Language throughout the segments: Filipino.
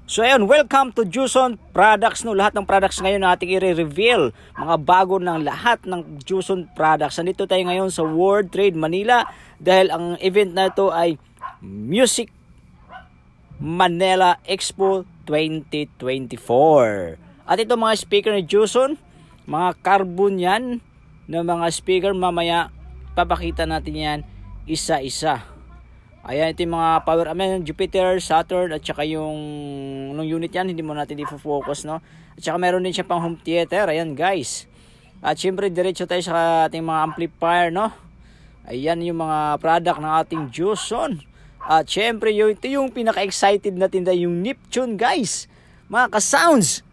So ayun, welcome to Juson Products. No, lahat ng products ngayon na ating i-reveal. Mga bago ng lahat ng Juson Products. Nandito tayo ngayon sa World Trade Manila dahil ang event na ito ay Music Manila Expo 2024. At ito mga speaker ni Juson, mga carbon yan na mga speaker. Mamaya papakita natin yan isa-isa. Ayan, ito yung mga power Jupiter, Saturn, at saka yung unit yan, hindi mo natin i-focus, no? At saka meron din siya pang home theater, ayan guys. At syempre, diretso tayo sa ating mga amplifier, no? Ayan yung mga product ng ating Juson. At syempre, ito yung pinaka-excited natin na yung Neptune, guys. Mga ka-sounds.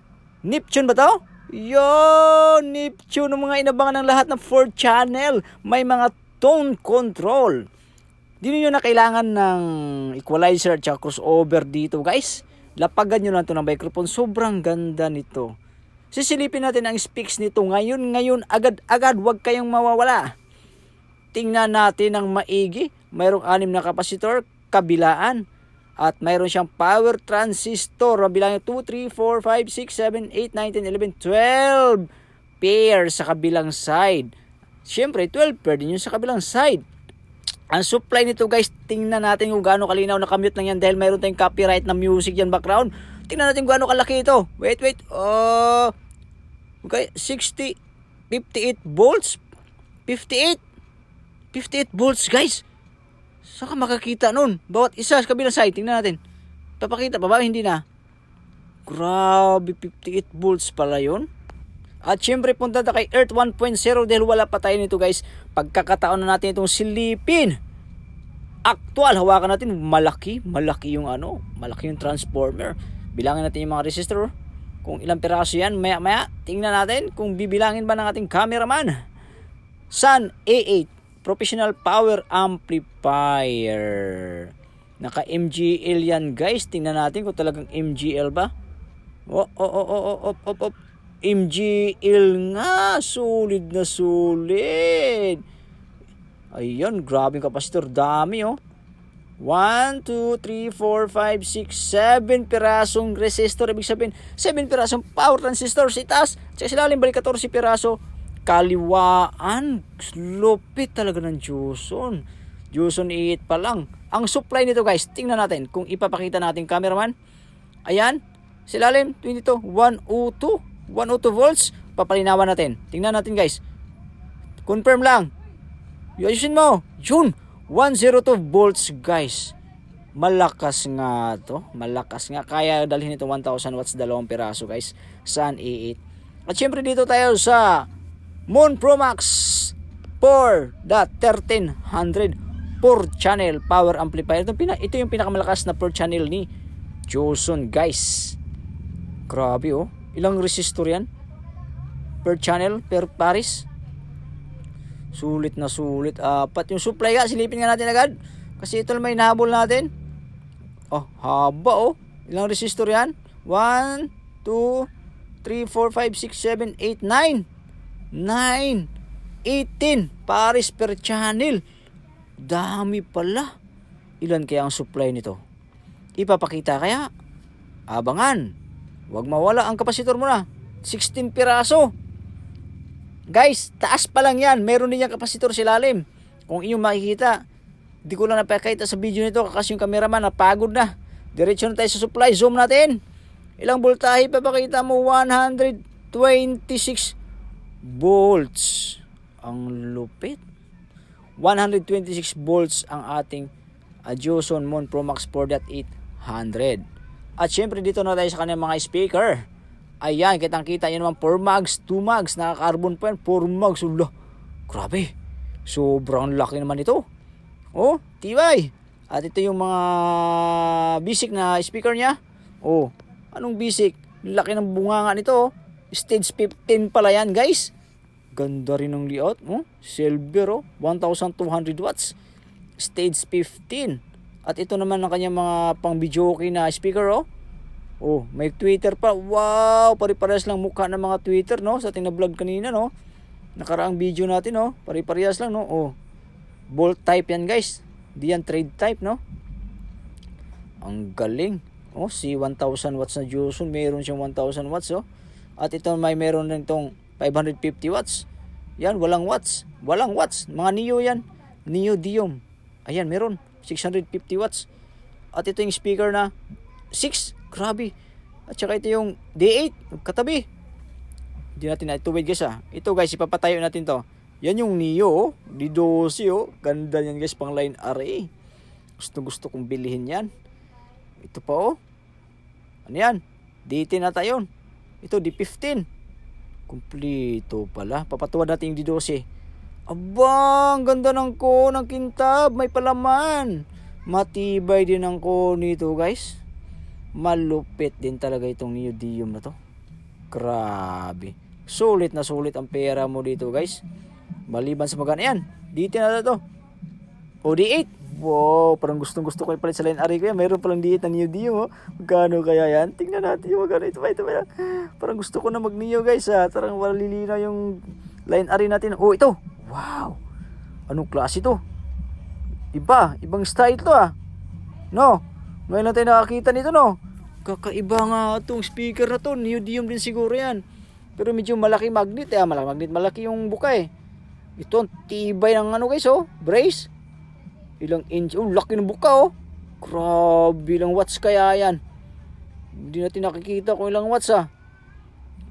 Neptune ba to? Yun, Neptune, ng mga inabangan ng lahat ng 4 channel. May mga tone control. Di nyo na kailangan ng equalizer at crossover dito, guys. Lapagan nyo lang ito ng microphone. Sobrang ganda nito. Sisilipin natin ang specs nito ngayon, agad-agad. Huwag kayong mawawala. Tingnan natin ang maigi. Mayroong 6 na kapasitor, kabilaan. At mayroon siyang power transistor. Bilang 2, 3, 4, 5, 6, 7, 8, 9, 10, 11, 12 pair sa kabilang side. Siyempre, 12 pair din yung sa kabilang side. Ang supply nito, guys, tingnan natin kung gaano kalinaw. Nakamute lang yan dahil mayroon tayong copyright na music yan background. Tingnan natin kung gaano kalaki ito. Wait. Okay, 58 volts. 58 volts, guys. Saan ka makakita nun? Bawat isa sa kabilang side. Tingnan natin. Papakita pa ba? Hindi na. Grabe, 58 volts pala yun. At syempre punta na kay Earth 1.0 dahil wala pa tayo nito, guys. Pagkakataon na natin itong silipin. Actual, hawakan natin. Malaki yung malaki yung transformer. Bilangin natin yung mga resistor. Kung ilang piraso yan, maya tingnan natin kung bibilangin ba ng ating cameraman. Sun A8 Professional Power Amplifier. Naka MGL yan, guys. Tingnan natin kung talagang MGL ba. MGL nga, sulit na sulit. Ayun, grabe yung kapasitor, dami 1, 2, 3, 4, 5, 6, 7 pirasong resistor. Ibig sabihin, 7 pirasong power transistor sa itaas. Sa ilalim, balik 14 piraso. Kaliwaan, lupit talaga ng Juson. Juson 8 pa lang. Ang supply nito, guys, tingnan natin kung ipapakita natin cameraman. Ayan, sa ilalim, 22, 102 volts. Papalinawan natin. Tingnan natin, guys. Confirm lang. Ayusin mo. Yun. 102 volts, guys. Malakas nga to. Malakas nga. Kaya dalhin ito 1,000 watts, 2 piraso, guys. Sun A8. At syempre dito tayo sa Moon Pro Max 4.1300 per channel power amplifier. Ito yung pinakamalakas na per channel ni Juson, guys. Grabe Ilang resistor yan? Per channel, per paris. Sulit na sulit. Apat yung supply nga. Silipin nga natin agad. Kasi ito naman hinahabol natin. Haba Ilang resistor yan? 1, 2, 3, 4, 5, 6, 7, 8, 9. 9. 18 paris per channel. Dami pala. Ilan kaya ang supply nito? Ipapakita kaya? Abangan. Huwag mawala ang kapasitor mo na. 16 piraso. Guys, taas pa lang yan. Meron din yung kapasitor sa ilalim. Kung inyong makikita, di ko lang napakita sa video nito kasi yung cameraman napagod na. Diretso na tayo sa supply. Zoom natin. Ilang voltahe papakita mo? 126 volts. Ang lupit. 126 volts ang ating Juson Moon Pro Max 4.800. At syempre dito na tayo sa kanyang mga speaker. Ayan, kitang-kita nyo naman 4 mags, 2 mags, naka-carbon pa yan, 4 mags. Grabe. Sobrang laki naman ito. Tibay. At ito yung mga basic na speaker niya. Anong basic? Laki ng bunganga nito. Stage 15 pala yan, guys. Ganda rin ng layout. Silver 1,200 watts. Stage 15. At ito naman ang kanyang mga pang videoke na speaker may Twitter pa. Wow, pare-parehas lang mukha ng mga Twitter sa ating na vlog kanina Nakaraang video natin pare-parehas lang Bolt type yan, guys. Di yan trade type Ang galing. Oh, si 1000 watts na Joson, meron siyang 1000 watts, oh. At ito meron rin tong 550 watts. Yan, walang watts. Walang watts. Mga Neo yan. Neodymium. Ayan, meron. 650 watts. At ito yung speaker na 6. Grabe. At saka ito yung D8. Katabi. Hindi natin na ito. Wait guys Ito guys, ipapatayo natin to. Yan yung Neo. D12 oh. Ganda yan guys, pang line array. Gusto kong bilihin yan. Ito pa oh. Ano yan? D10 na tayo. Ito D15. Kompleto pala. Papatuwad natin yung D12. Aba, ang ganda ng ng kintab. May palaman. Matibay din ang nito guys. Malupit din talaga itong neodymium na to. Grabe. Sulit na sulit ang pera mo dito guys. Maliban sa magana yan. D10 na to. O D8. Wow, parang gustong gusto ko palit sa line array ko yan. Mayroon palang D8 na neodymium oh. Magkano kaya yan? Tingnan natin yung magkano. Ito ba? Parang gusto ko na mag-neo guys Parang malilinaw yung line array natin. Oh, ito. Wow. Anong klase to? Ibang style to No? Ngayon lang tayo nakakita nito no? Kakaiba nga itong speaker na to. Neodymium din siguro yan. Pero medyo malaki magnet malaki yung buka Ito, tibay ng guys oh. Brace. Ilang inch. Oh, laki ng buka oh. Grabe, ilang watts kaya yan. Hindi natin nakikita kung ilang watts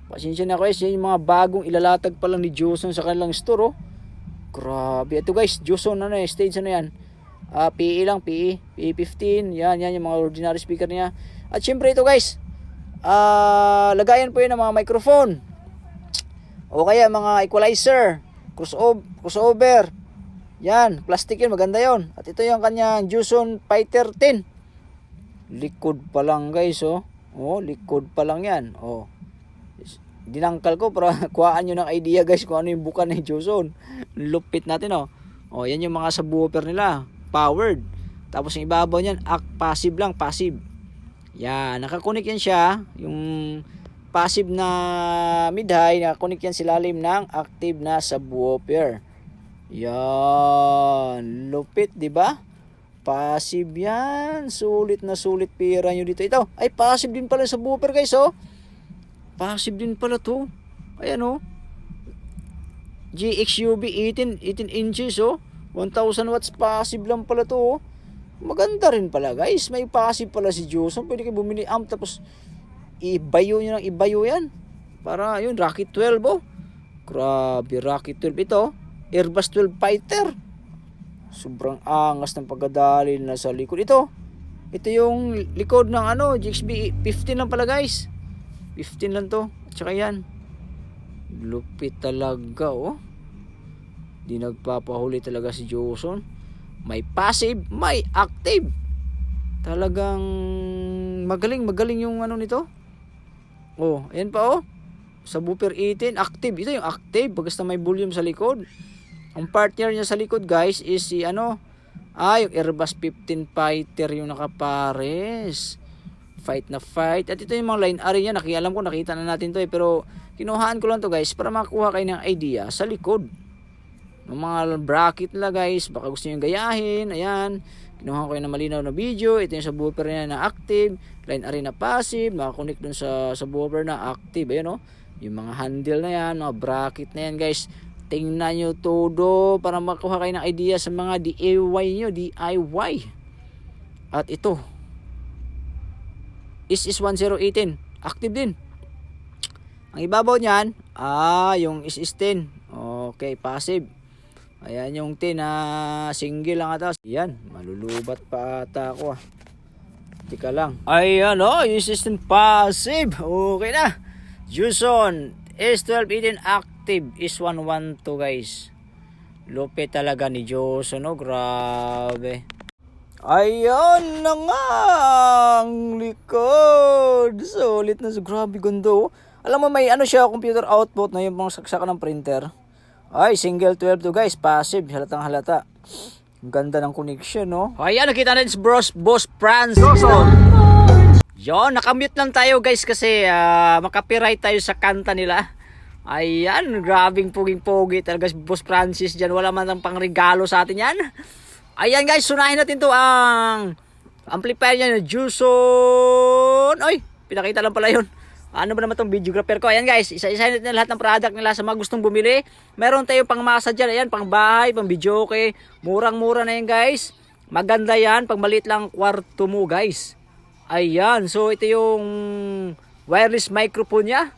Pasensya na guys, yan yung mga bagong ilalatag pa lang ni Joson sa kanilang store oh. Grabe. Ito guys, Joson stage yan. PE lang, PE 15. Yan yung mga ordinary speaker niya. At syempre ito guys, lagayan po yun ng mga microphone. O kaya mga equalizer, crossover. Yan, plastic yun, maganda yun. At ito yung kanyang Joson Fighter 10. Likod pa lang guys oh. Oh, likod pa lang yan. Oh. Dinangkal ko para kuhaan nyo ng idea guys kung ano yung buka ni Joson. Lupit natin oh. Oh, yan yung mga subwoofer nila. Powered. Tapos yung ibabaw niyan, passive lang, passive. Yan, nakakunik yan siya. Yung passive na mid-high, nakakunik yan silalim ng active na subwoofer. Yan, lupit, di ba? Passive yan. Sulit na sulit pera nyo dito. Ito, ay passive din pala sa subwoofer guys oh. Passive din pala to. Ayan oh. GXUB 18 inches oh. 1000 watts passive lang pala to oh. Maganda rin pala guys. May passive pala si Joson. Pwede kayo bumili amp tapos ibayo nyo ng ibayo yan. Para yun, Rocket 12 oh. Grabe, Rocket 12 ito. Airbus 12 Fighter. Sobrang angas ng pagkadali na sa likod. Ito yung likod ng GXB 15 lang pala guys. 15 lang to. At saka yan. Lupit talaga oh. Di nagpapahuli talaga si Joson. May passive, may active. Talagang magaling yung nito. Oh, ayan pa oh. Subwoofer 18, active. Ito yung active. Basta may volume sa likod. Ang partner niya sa likod guys is si yung Airbus 15 Fighter yung nakapares. Fight na fight. At ito yung mga line array niya. Alam ko nakita na natin to pero kinuhaan ko lang to guys para makuha kayo ng idea sa likod. Ng mga bracket nila guys. Baka gusto nyo gayahin. Ayan. Kinuhaan ko yung malinaw na video. Ito yung subwoofer niya na active. Line array na passive. Makakonek dun sa subwoofer na active. Ayan o. Yung mga handle na yan. Mga bracket na yan guys. Tingnan nyo todo para makuha kayo ng idea sa mga DIY nyo. DIY. At ito. Is 1018. Active din. Ang ibabaw niyan, yung is 10. Okay, passive. Ayan yung 10 na single lang ata. Ayan, malulubat pa ata ako Tika lang. Ayan is 10 passive. Okay na. Joson S1218 active is 112 guys. Lupit talaga ni Joson grabe. Ayan na nga ang likod. Sulit na. Grabe ganda Alam mo may siya computer output na yung mga saksakan ng printer. Ay single 12 to guys. Passive. Halatang halata. Ang ganda ng connection Ayan nakita natin si Boss Franz. Yon nakamute lang tayo guys kasi makapiright tayo sa kanta nila. Ayan grabing puging-pogi talaga si Boss Francis dyan. Wala man ang pangregalo sa atin yan. Ayan guys, sunahin natin to ang Amplifier niya na Juson. Oy, pinakita lang pala yun. Ano ba naman tong videographer ko? Ayan guys, isa-isa na lahat ng product nila sa mga gustong bumili. Meron tayong pang masa dyan. Ayan, pang bahay, pang videoke. Murang-mura na yan guys. Maganda yan. Pag maliit lang kwarto mo guys. Ayan, so ito yung wireless microphone niya.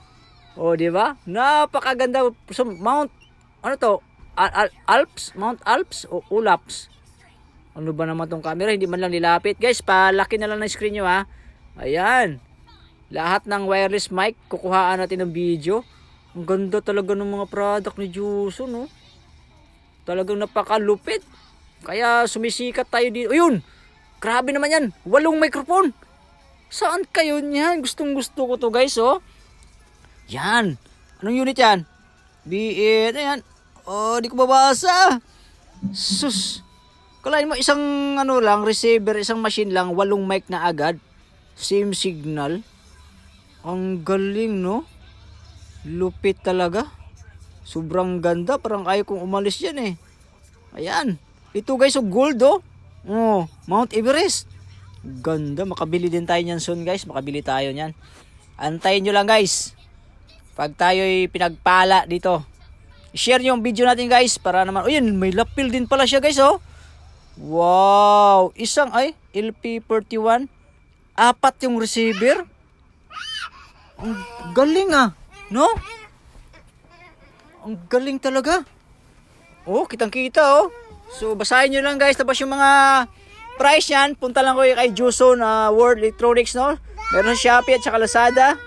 O, di ba? Napakaganda. So, mount, ano to? Alps? Mount Alps o Ulaps? Ano ba naman tong camera? Hindi man lang nilapit. Guys, palaki na lang ng screen nyo ha. Ayan. Lahat ng wireless mic, kukuhaan natin ng video. Ang ganda talaga ng mga product ni Juson, no? Talagang napakalupit. Kaya sumisikat tayo dito. Ayun! Grabe naman yan. 8 microphone. Saan kayo niyan? Gustong gusto ko to guys, oh. Yan. Anong unit yan? B8. Ayan. Oh, di ko babasa. Sus. Kalahin mo isang ano lang, receiver, isang machine lang, 8 mic na agad. Same signal. Ang galing, no? Lupit talaga. Sobrang ganda. Parang ayaw kong umalis yan eh. Ayan. Ito guys, oh, gold, oh. Oh, Mount Everest. Ganda. Makabili din tayo niyan soon, guys. Makabili tayo niyan. Antayin nyo lang, guys. Pag tayo'y pinagpala dito. Share nyo yung video natin, guys. Para naman, oh yan, may lapel din pala siya, guys, oh. Wow. Isang, LP41. 4 yung receiver. Ang galing no? Ang galing talaga. Oh, kitang-kita oh. So basahin niyo lang guys tapos yung mga price niyan, punta lang kayo kay Juson World Electronics no. Meron sa Shopee at saka Lazada.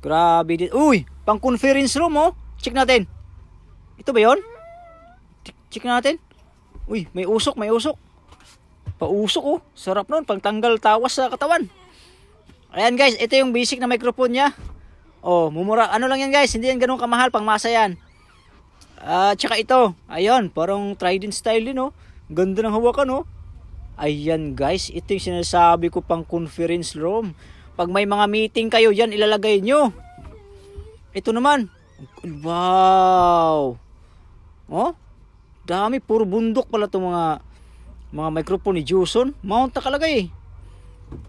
Grabe din. Uy, pang conference room oh. Check natin. Ito ba 'yon? Check natin. Uy, may usok. Pausok oh. Sarap noon, pangtanggal tawas sa katawan. Ayan guys, ito yung basic na microphone niya. Oh, mumura. Ano lang yan guys, hindi yan ganun kamahal, pangmasa yan. Tsaka ito, ayun, parang Trident style din oh. Ganda ng hawakan oh. Ayan guys, ito yung sinasabi ko pang conference room. Pag may mga meeting kayo, yan ilalagay nyo. Ito naman. Wow. Oh, dami, puro bundok pala itong mga microphone ni Juson. Mount na kalagay.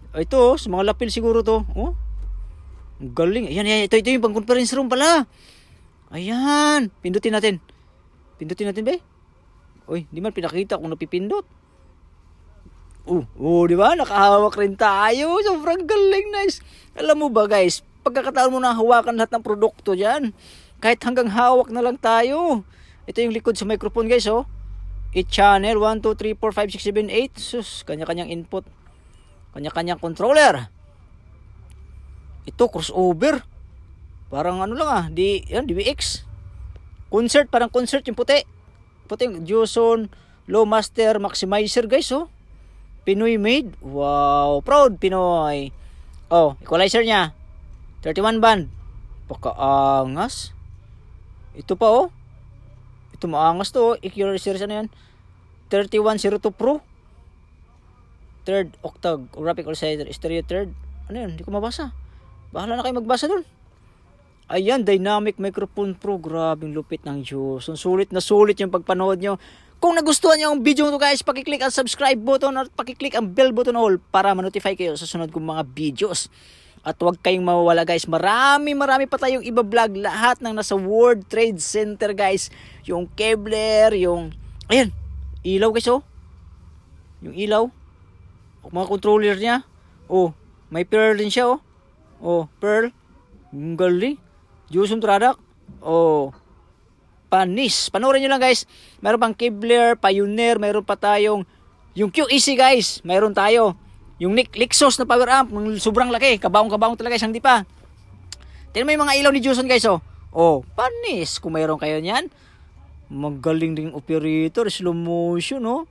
Ito, sa mga lapil siguro to. Oh. Galing. Ayan. Ito yung pang conference room pala. Ayan. Pindutin natin, be. Uy, di man pinakita kung napipindot. Di ba? Nakahawak rin tayo. Sobrang galing, nice. Alam mo ba, guys, pagkakataon mo na hawakan lahat ng produkto diyan. Kahit hanggang hawak na lang tayo. Ito yung likod sa microphone, guys, oh. 8 channel, 1, 2, 3, 4, 5, 6, 7, 8. Sus, kanya-kanyang input. Kanya-kanyang controller. Ito, crossover. Parang ano lang DVX. Concert, parang concert yung puti. Puti yung Juson Low Master Maximizer, guys, oh. Pinoy made. Wow, proud Pinoy. Oh, equalizer niya. 31 band. Pakaangas. Ito pa, oh. Ito maangas to, oh. EQ series ano yan? 3102 Pro. Third octave graphic oscillator, stereo third. Ano yun? Hindi ko mabasa. Bahala na kayo magbasa dun. Ayan, dynamic microphone pro. Grabing lupit ng Juson. Sulit na sulit yung pagpanood nyo. Kung nagustuhan nyo ang video nito guys, pakiclick ang subscribe button at pakiclick ang bell button all para ma-notify kayo sa sunod kong mga videos. At huwag kayong mawawala guys. Marami pa tayong iba-vlog. Lahat ng nasa World Trade Center guys. Yung Kevlar, yung... Ayan, ilaw guys oh. Yung ilaw. Mga controller niya. Oh, may pearl din siya oh. Oh, pearl. Ang galing. Juson product. Oh, panis. Panoorin nyo lang guys. Meron pang Kevlar, Pioneer. Meron pa tayong yung QEC guys. Meron tayo. Yung Lexus na power amp. Sobrang laki. Kabaong-kabaong talaga isang dipa. Tingnan mo yung mga ilaw ni Juson guys oh. Oh, panis. Kung mayroon kayo niyan. Magaling ding operator. Slow motion oh.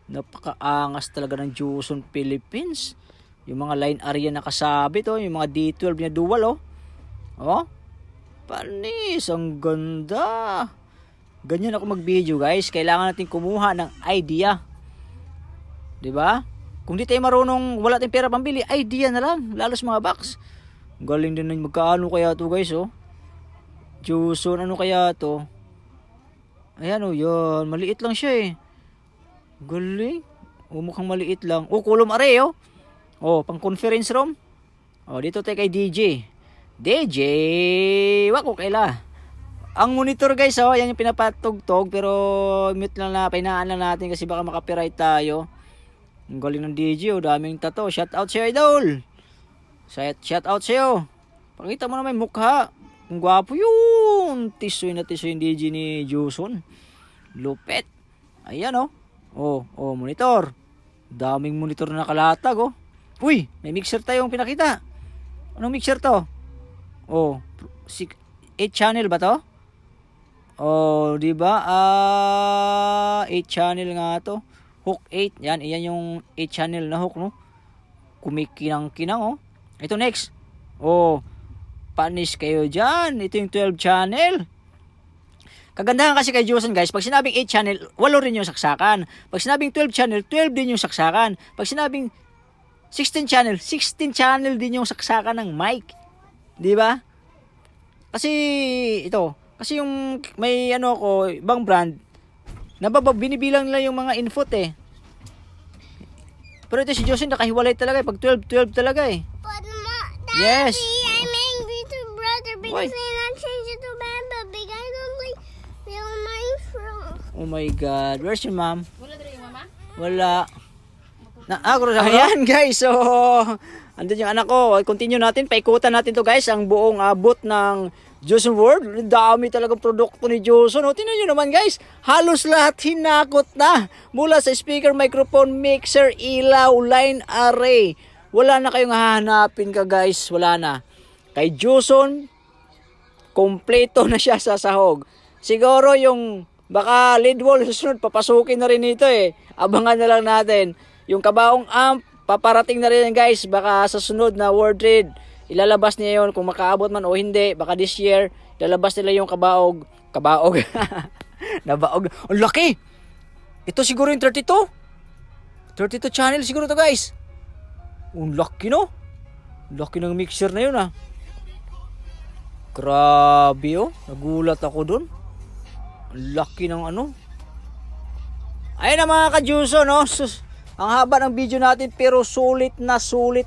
Napakaangas talaga ng Juson Philippines. Yung mga line area na kasabit oh. Yung mga D12 na dual oh. Oh. Panis. Ang ganda. Ganyan ako mag-video guys. Kailangan natin kumuha ng idea. 'Di ba? Kung di tayo marunong, wala tayong pera pambili, idea na lang. Lalo sa mga box. Galing din na magkaano kaya to guys oh. Juson ano kaya to? Ayan oh, yan. Maliit lang siya eh. Galing. O, mukhang maliit lang. O, kulom are, oh. O, pang conference room. O, dito tayo kay DJ. DJ, wako kaila. Ang monitor guys, oh, yan yung pinapatugtog, pero mute lang na, painaan lang natin kasi baka makapiright tayo. Ang galing ng DJ, oh, daming tato. Shout out sa'yo, idol. Shout out sa'yo. Pakita mo naman yung mukha. Ang gwapo yun. Tisoy na tisoy yung DJ ni Juson. Lupet. Ayan, oh. Oh, monitor. Daming monitor na nakalatag, oh. Uy, may mixer tayong pinakita. Anong mixer to? Oh, 8 channel ba to? Oh, di ba? 8 channel nga to. Hook 8. Yan yung 8 channel na hook, no? Kumikinang-kinang, oh. Ito next. Oh, panis kayo dyan. Ito yung 12 channel. Kagandahan kasi kay Juson guys, pag sinabing 8 channel, 8 rin yung saksakan. Pag sinabing 12 channel, 12 din yung saksakan. Pag sinabing 16 channel, 16 channel din yung saksakan ng mic. Di ba? Kasi yung may ko, ibang brand, binibilang nila yung mga input eh. Pero ito si Juson nakahiwalay talaga pag 12 talaga eh. But Daddy, Yes. I'm angry to brother because Why? I not change it to Bamba because I don't like real mushroom. Oh my God. Where's your mom? Wala dali yung mama? Wala. Ayan guys, so andun yung anak ko. Continue natin, paikutan natin to guys, ang buong abot ng Juson World. Dami talagang produkto ni Juson. O, tingnan nyo naman guys, halos lahat hinakot na. Mula sa speaker, microphone, mixer, ilaw, line array. Wala na kayong hahanapin ka guys, wala na. Kay Juson, kompleto na siya sa sahog. Siguro yung baka lead wall susunod, papasukin na rin ito eh. Abangan na lang natin. Yung kabaong amp, paparating na rin guys. Baka sa sunod na World Trade, ilalabas niya yun. Kung makaabot man o hindi, baka this year, ilalabas nila yung kabaog. Nabaog. Ang laki! Ito siguro yung 32. 32 channel siguro to guys. Ang laki no? Laki ng mixer na yun ah. Grabe oh. Nagulat ako dun. Ang laki ng ano. Ayun na mga ka-Juson no. Ang haba ng video natin pero sulit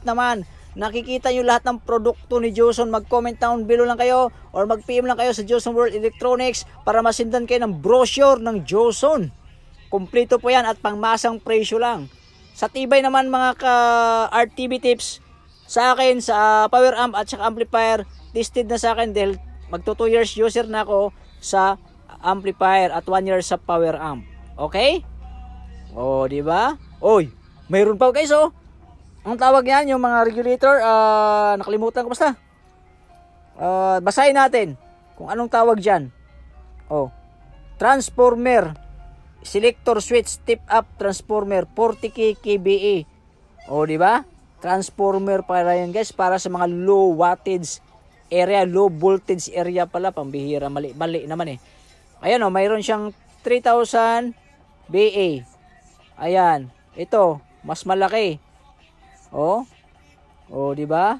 naman. Nakikita nyo lahat ng produkto ni Juson. Mag-comment down below lang kayo or mag-PM lang kayo sa Juson World Electronics para masindan kayo ng brochure ng Juson. Kompleto po yan at pangmasang presyo lang. Sa tibay naman mga ka-RTV tips sa akin sa power amp at saka amplifier, tested na sa akin dahil magto 2 years user na ako sa amplifier at 1 year sa power amp. Okay? Oh, di ba? Oy, mayroon pa guys oh. Ang tawag yan, yung mga regulator, nakalimutan ko basta. Basahin natin kung anong tawag dyan. Oh, transformer, selector switch, step up transformer, 40 kVA. Oh, di ba? Transformer para yan guys, para sa mga low wattage area, low voltage area pala, pambihira, mali naman eh. Ayan oh, mayroon siyang 3000 VA. Ayan. Ito, mas malaki. Oh, di ba?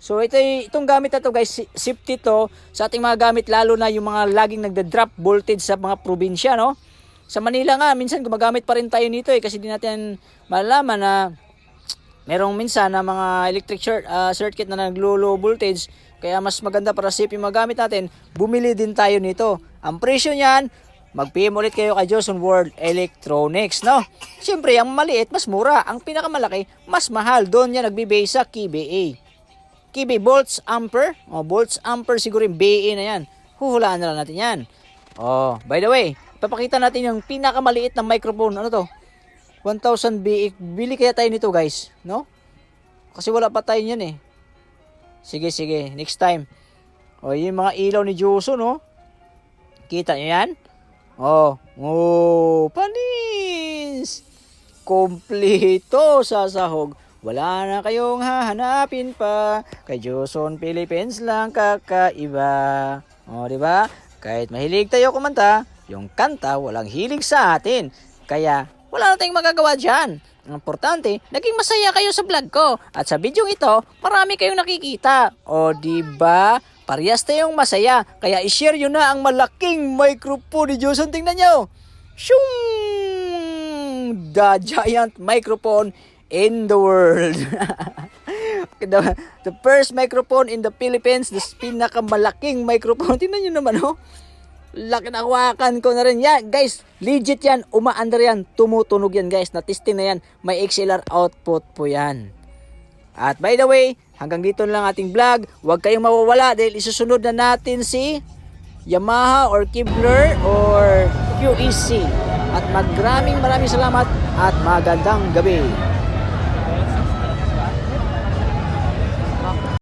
So itong gamit na to guys, safety to sa ating mga gamit, lalo na yung mga laging nagda-drop voltage sa mga probinsya, no? Sa Manila nga, minsan gumagamit pa rin tayo nito eh kasi di natin malalaman na merong minsan na mga electric circuit na naglo-low voltage, kaya mas maganda para safe yung mga gamit natin, bumili din tayo nito. Ang presyo niyan, mag-PM ulit kayo kay Juson World Electronics, no? Siyempre, ang maliit, mas mura. Ang pinakamalaki, mas mahal. Doon yan nagbe-base sa KVA. KVA, volts, ampere. Oh, volts, ampere, siguro yung BA na yan. Huhulaan na lang natin yan. Oh, by the way, papakita natin yung pinakamaliit na microphone. Ano to? 1000 BA. Bili kaya tayo nito, guys, no? Kasi wala pa tayo yan eh. Sige. Next time. Oh, yung mga ilaw ni Juson, no? Kita nyo yan? Oh, panis! Kompleto sa sahog. Wala na kayong hahanapin pa. Kay Juson Philippines lang kakaiba. Oh, di ba? Kahit mahilig tayo kumanta, yung kanta walang hilig sa atin. Kaya wala na tayong magagawa dyan. Ang importante, naging masaya kayo sa vlog ko. At sa video ito, marami kayong nakikita. O, di ba? Parehas tayong masaya. Kaya i-share nyo na ang malaking microphone ni Juson. Tingnan nyo. Shung! the giant microphone in the world. The first microphone in the Philippines, the pinakamalaking microphone. Tingnan nyo naman, oh. Laki na hawakan ko na rin. Yan, guys, legit yan. Umaandar yan. Tumutunog yan, guys. Na-testing na yan. May XLR output po yan. At by the way, hanggang dito na lang ating vlog. Huwag kayong mawawala dahil isusunod na natin si Yamaha or Kevlar or QEC. At maraming salamat at magandang gabi.